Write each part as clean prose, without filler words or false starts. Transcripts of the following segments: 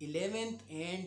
11th and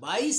22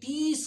30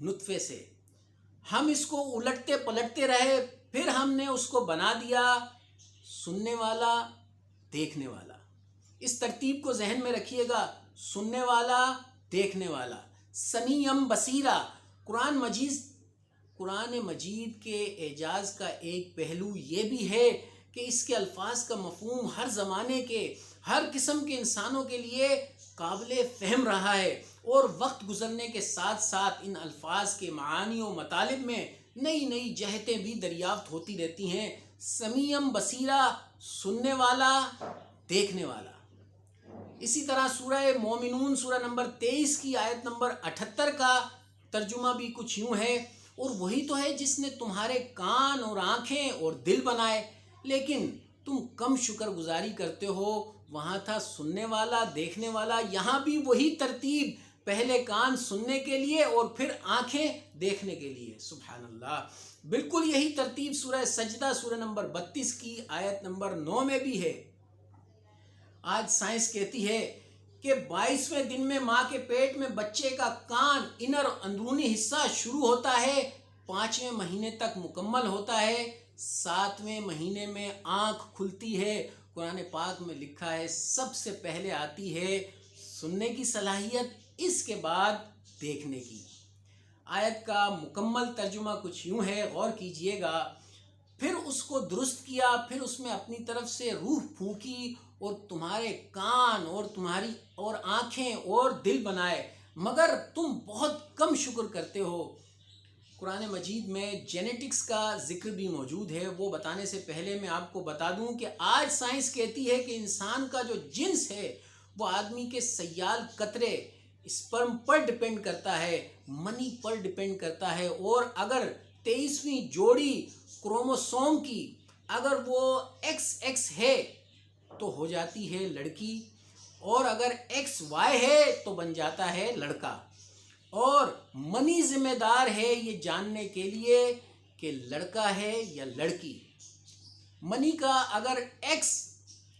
نطفے سے. ہم اس کو الٹتے پلٹتے رہے، پھر ہم نے اس کو بنا دیا سننے والا دیکھنے والا. اس ترتیب کو ذہن میں رکھیے گا، سننے والا دیکھنے والا. سمیعم بصیرہ. قرآن مجید کے اعجاز کا ایک پہلو یہ بھی ہے کہ اس کے الفاظ کا مفہوم ہر زمانے کے ہر قسم کے انسانوں کے لیے قابل فہم رہا ہے، اور وقت گزرنے کے ساتھ ساتھ ان الفاظ کے معانی و مطالب میں نئی نئی جہتیں بھی دریافت ہوتی رہتی ہیں. سمیعم بصیرہ، سننے والا دیکھنے والا. اسی طرح سورہ مومنون سورہ نمبر 23 کی آیت نمبر 78 کا ترجمہ بھی کچھ یوں ہے، اور وہی تو ہے جس نے تمہارے کان اور آنکھیں اور دل بنائے، لیکن تم کم شکر گزاری کرتے ہو. وہاں تھا سننے والا دیکھنے والا، یہاں بھی وہی ترتیب، پہلے کان سننے کے لیے اور پھر آنکھیں دیکھنے کے لیے. سبحان اللہ. بالکل یہی ترتیب سورہ سجدہ سورہ نمبر 32 کی آیت نمبر 9 میں بھی ہے. آج سائنس کہتی ہے کہ 22ویں دن میں ماں کے پیٹ میں بچے کا کان انر اندرونی حصہ شروع ہوتا ہے، 5ویں مہینے تک مکمل ہوتا ہے، 7ویں مہینے میں آنکھ کھلتی ہے. قرآن پاک میں لکھا ہے سب سے پہلے آتی ہے سننے کی صلاحیت، اس کے بعد دیکھنے کی. آیت کا مکمل ترجمہ کچھ یوں ہے، غور کیجئے گا. پھر اس کو درست کیا، پھر اس میں اپنی طرف سے روح پھونکی اور تمہارے کان اور تمہاری اور آنکھیں اور دل بنائے، مگر تم بہت کم شکر کرتے ہو. قرآن مجید میں جینیٹکس کا ذکر بھی موجود ہے. وہ بتانے سے پہلے میں آپ کو بتا دوں کہ آج سائنس کہتی ہے کہ انسان کا جو جنس ہے وہ آدمی کے سیال قطرے اسپرم پر ڈیپینڈ کرتا ہے، منی پر ڈیپینڈ کرتا ہے. اور اگر 23ویں جوڑی کروموسوم کی اگر وہ XX ہے تو ہو جاتی ہے لڑکی، اور اگر XY ہے تو بن جاتا ہے لڑکا. اور منی ذمہ دار ہے یہ جاننے کے لیے کہ لڑکا ہے یا لڑکی. منی کا اگر X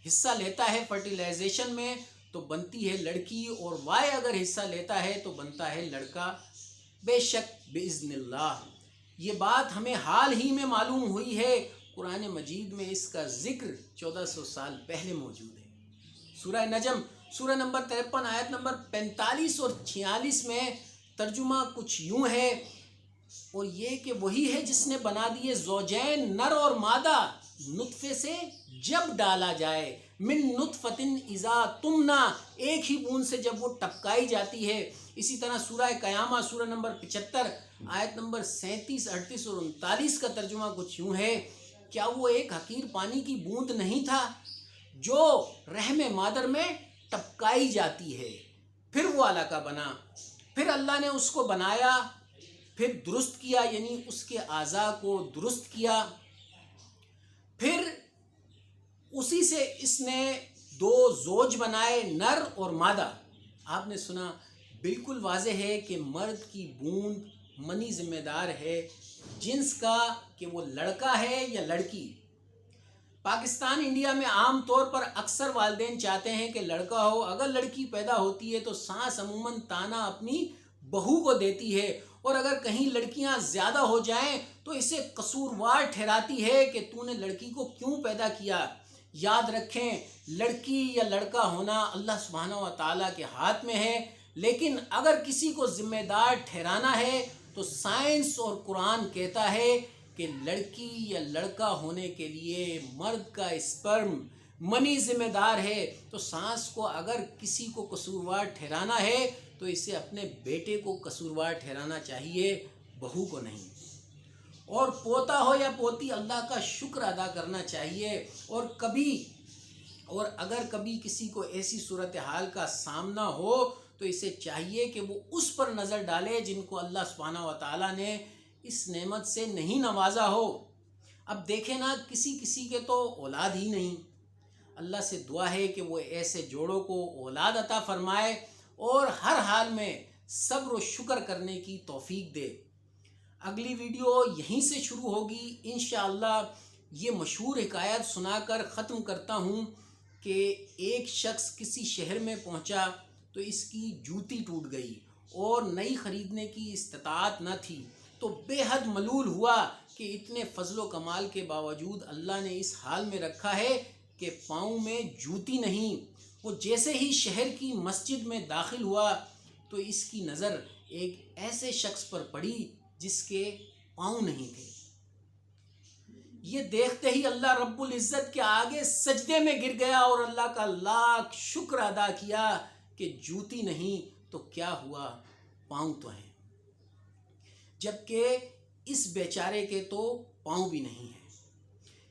حصہ لیتا ہے فرٹیلائزیشن میں تو بنتی ہے لڑکی، اور Y اگر حصہ لیتا ہے تو بنتا ہے لڑکا. بے شک باذن اللہ یہ بات ہمیں حال ہی میں معلوم ہوئی ہے. قرآن مجید میں اس کا ذکر 1400 سال پہلے موجود ہے. سورہ نجم سورہ نمبر 53 آیت نمبر 45 اور 46 میں ترجمہ کچھ یوں ہے، اور یہ کہ وہی ہے جس نے بنا دیے زوجین نر اور مادہ نطفے سے جب ڈالا جائے، من نطفۃ اذا تمنا، ایک ہی بوند سے جب وہ ٹپکائی جاتی ہے. اسی طرح سورہ قیامہ سورہ نمبر 75 آیت نمبر 37 38 اور 39 کا ترجمہ کچھ یوں ہے، کیا وہ ایک حقیر پانی کی بوند نہیں تھا جو رحم مادر میں ٹپکائی جاتی ہے، پھر وہ علقہ بنا، پھر اللہ نے اس کو بنایا، پھر درست کیا، یعنی اس کے اعضاء کو درست کیا، پھر اسی سے اس نے 2 زوج بنائے، نر اور مادہ. آپ نے سنا، بالکل واضح ہے کہ مرد کی بوند منی ذمہ دار ہے جنس کا کہ وہ لڑکا ہے یا لڑکی. پاکستان انڈیا میں عام طور پر اکثر والدین چاہتے ہیں کہ لڑکا ہو. اگر لڑکی پیدا ہوتی ہے تو ساس عموماً طعنہ اپنی بہو کو دیتی ہے، اور اگر کہیں لڑکیاں زیادہ ہو جائیں تو اسے قصوروار ٹھہراتی ہے کہ تو نے لڑکی کو کیوں پیدا کیا. یاد رکھیں، لڑکی یا لڑکا ہونا اللہ سبحانہ و تعالیٰ کے ہاتھ میں ہے، لیکن اگر کسی کو ذمہ دار ٹھہرانا ہے تو سائنس اور قرآن کہتا ہے کہ لڑکی یا لڑکا ہونے کے لیے مرد کا اسپرم منی ذمہ دار ہے. تو ساس کو اگر کسی کو قصوروار ٹھہرانا ہے تو اسے اپنے بیٹے کو قصوروار ٹھہرانا چاہیے، بہو کو نہیں. اور پوتا ہو یا پوتی اللہ کا شکر ادا کرنا چاہیے. اور اگر کبھی کسی کو ایسی صورتحال کا سامنا ہو تو اسے چاہیے کہ وہ اس پر نظر ڈالے جن کو اللہ سبحانہ و تعالیٰ نے اس نعمت سے نہیں نوازا ہو. اب دیکھیں نا، کسی کے تو اولاد ہی نہیں. اللہ سے دعا ہے کہ وہ ایسے جوڑوں کو اولاد عطا فرمائے اور ہر حال میں صبر و شکر کرنے کی توفیق دے. اگلی ویڈیو یہیں سے شروع ہوگی انشاءاللہ. یہ مشہور حکایت سنا کر ختم کرتا ہوں کہ ایک شخص کسی شہر میں پہنچا تو اس کی جوتی ٹوٹ گئی اور نئی خریدنے کی استطاعت نہ تھی تو بے حد ملول ہوا کہ اتنے فضل و کمال کے باوجود اللہ نے اس حال میں رکھا ہے کہ پاؤں میں جوتی نہیں۔ وہ جیسے ہی شہر کی مسجد میں داخل ہوا تو اس کی نظر ایک ایسے شخص پر پڑی جس کے پاؤں نہیں تھے۔ یہ دیکھتے ہی اللہ رب العزت کے آگے سجدے میں گر گیا اور اللہ کا لاکھ شکر ادا کیا کہ جوتی نہیں تو کیا ہوا، پاؤں تو ہیں، جبکہ اس بیچارے کے تو پاؤں بھی نہیں ہیں۔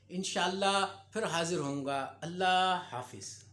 انشاءاللہ پھر حاضر ہوں گا۔ اللہ حافظ۔